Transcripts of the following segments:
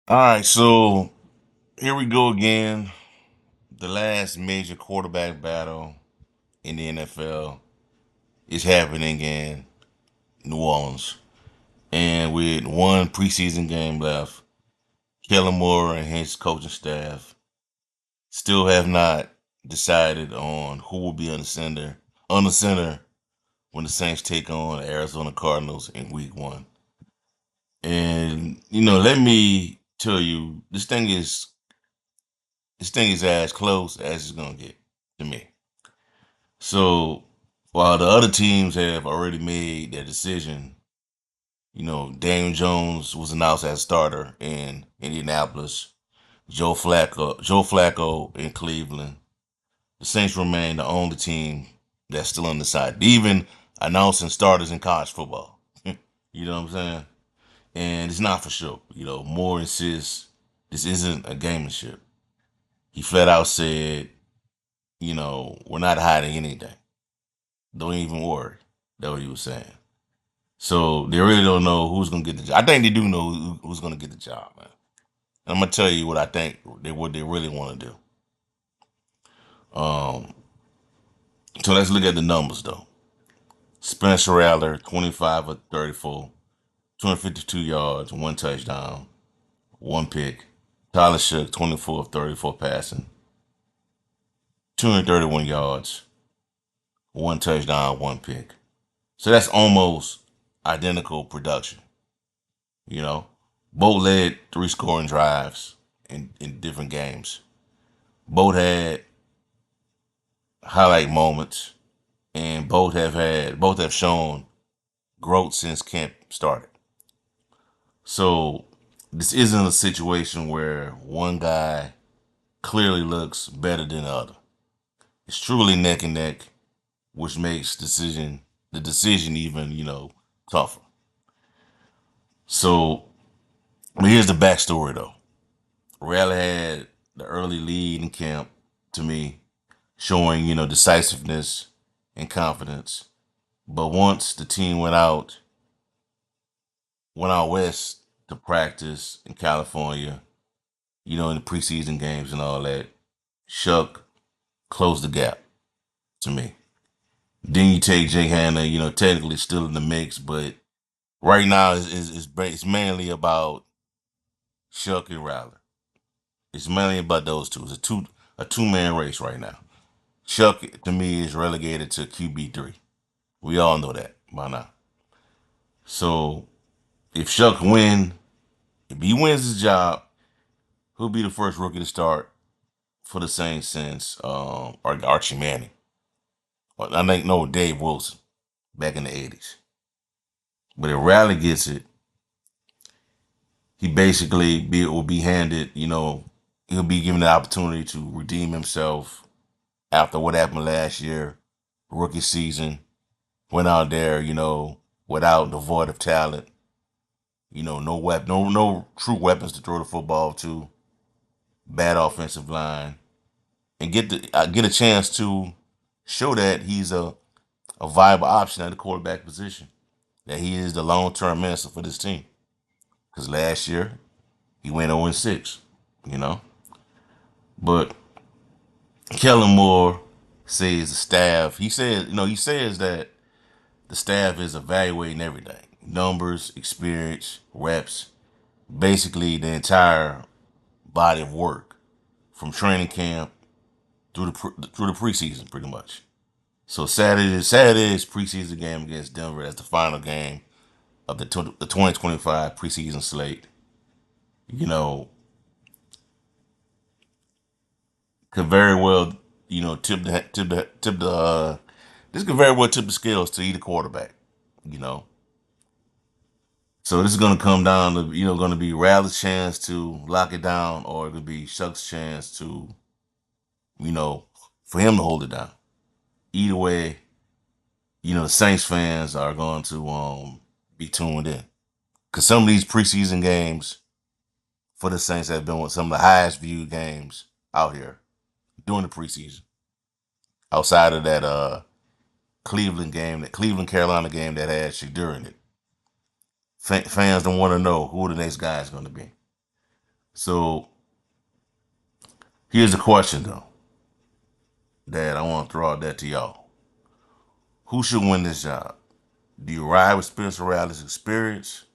All right, so here we go again. The last major quarterback battle in the NFL is happening in New Orleans. And with one preseason game left, Kellen Moore and his coaching staff still have not decided on who will be on the center when the Saints take on the Arizona Cardinals in week one. And let me tell you, this thing is as close as it's gonna get to me. So while the other teams have already made their decision, Daniel Jones was announced as starter in Indianapolis. Joe Flacco in Cleveland. The Saints remain the only team that's still undecided, even announcing starters in college football. You know what I'm saying? And it's not for sure. Moore insists this isn't a gamemanship. He flat out said, we're not hiding anything. Don't even worry. That's what he was saying. So they really don't know who's gonna get the job. I think they do know who's gonna get the job, man. And I'm gonna tell you what I think what they really want to do. Um, so let's look at the numbers though. Spencer Rattler, 25 of 34, 252 yards, one touchdown, one pick. Tyler Shough, 24 of 34 passing, 231 yards, one touchdown, one pick. So that's almost identical production. You know, both led three scoring drives in different games. Both had highlight moments, and both have shown growth since camp started. So this isn't a situation where one guy clearly looks better than the other. It's truly neck and neck, which makes the decision even tougher. So, but here's the backstory though. Raleigh had the early lead in camp to me, showing decisiveness and confidence. But once the team went out west to practice in California, in the preseason games and all that, Shough closed the gap to me. Then you take Jake Hanna, technically still in the mix, but right now it's mainly about Shough and Rattler. It's mainly about those two. It's a two-man race right now. Shough to me is relegated to QB3. We all know that by now. So if Shough if he wins his job, he'll be the first rookie to start for the Saints since Archie Manning. I think no Dave Wilson back in the '80s. But if Riley gets it, he basically will be handed. He'll be given the opportunity to redeem himself after what happened last year, rookie season. Went out there, without the void of talent. No true weapons to throw the football to. Bad offensive line, and get a chance to show that he's a viable option at the quarterback position. That he is the long term answer for this team. Because last year he went 0-6, you know. But Kellen Moore says the staff. He says that the staff is evaluating everything: numbers, experience, reps, basically the entire body of work from training camp through the preseason, pretty much. So Saturday's preseason game against Denver as the final game of the 2025 preseason slate. You know, could very well tip the this could very well tip the scales to either quarterback. You know, so this is going to come down to going to be Radler's chance to lock it down, or it could be Shuck's chance to you know for him to hold it down. Either way, the Saints fans are going to be tuned in because some of these preseason games for the Saints have been some of the highest viewed games out here during the preseason. Outside of that that Cleveland Carolina game that had Shadur in it, fans don't want to know who the next guy is going to be. So here's the question though, that I want to throw out that to y'all. Who should win this job? Do you ride with Spencer Rattler's experience,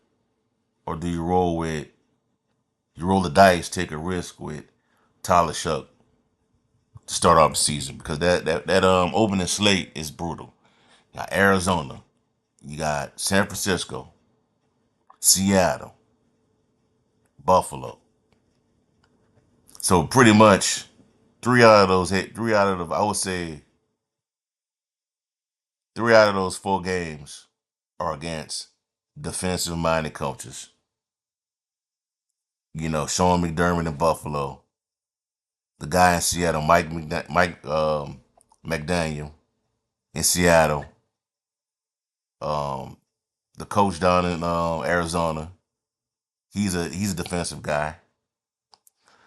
or do you roll the dice, take a risk with Tyler Shough to start off the season? Because that opening slate is brutal. You got Arizona, you got San Francisco, Seattle, Buffalo. So pretty much I would say 3 out of those 4 games are against defensive minded coaches. You know, Sean McDermott in Buffalo, the guy in Seattle, Mike McDaniel in Seattle, um, the coach down in Arizona. He's a defensive guy.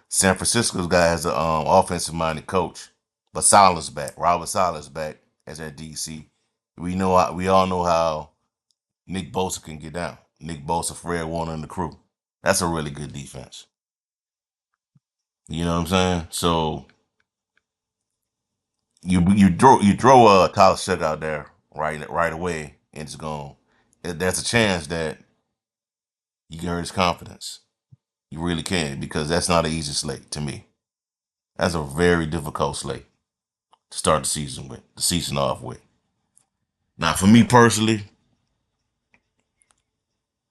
San Francisco's guy has an offensive minded coach, but Saleh's back. Robert Saleh's back as their DC. We all know how Nick Bosa can get down. Nick Bosa, Fred Warner, and the crew. That's a really good defense. You know what I'm saying? So you throw Tyler Shough out there right away, and it's going. There's a chance that you can hurt his confidence. You really can, because that's not an easy slate to me. That's a very difficult slate to start the season off with. Now, for me personally,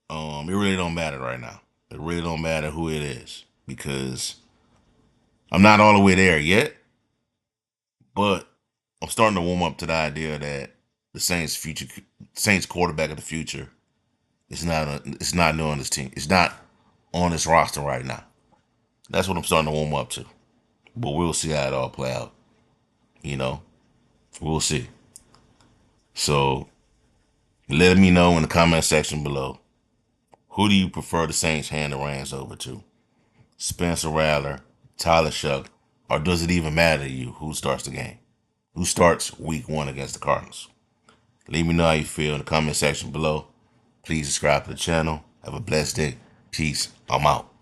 it really don't matter right now. It really don't matter who it is, because I'm not all the way there yet, but I'm starting to warm up to the idea that the Saints quarterback of the future it's not on this team. It's not on this roster right now. That's what I'm starting to warm up to. But we'll see how it all play out. You know, we'll see. So let me know in the comment section below. Who do you prefer the Saints hand the reins over to? Spencer Rattler, Tyler Shough, or does it even matter to you who starts the game? Who starts week 1 against the Cardinals? Let me know how you feel in the comment section below. Please subscribe to the channel. Have a blessed day. Peace. I'm out.